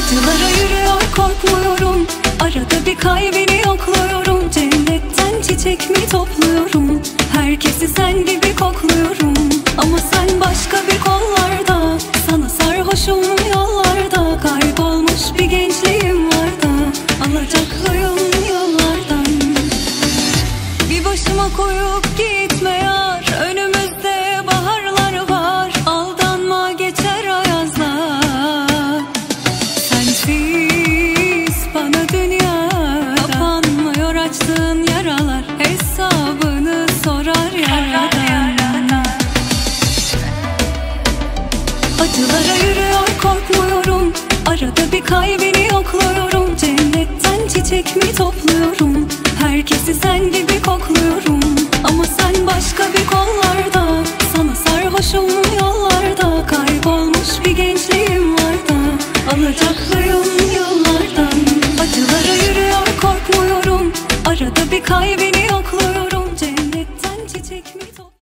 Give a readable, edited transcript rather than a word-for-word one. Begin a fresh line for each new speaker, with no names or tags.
Acılara yürüyor korkmuyorum, arada bir kalbini yokluyorum. Cennetten çiçek mi topluyorum, herkesi sen gibi kokluyorum. Ama sen başka bir kollarda, sana sarhoşum yollarda. Kaybolmuş bir gençliğim var da, alacaklıyım yollardan. Bir başıma koyup gitme yar, önümüzde baharlar var. Aldanma geçer ayazlar, sensiz bana dünya kapanmıyor. Açtığın yaralar hesabını sorar yaradan. Acılara yürüyor korkmuyorum, arada bir kalbini yokluyorum. Cennetten çiçek mi topluyorum, herkesi sen gibi kokluyorum. Ama sen başka bir kollarda, sana sarhoşum yollarda. Kaybolmuş bir gençliğim var da, alacaklıyım yollardan. Acılara yürüyor korkmuyorum, arada bir kalbini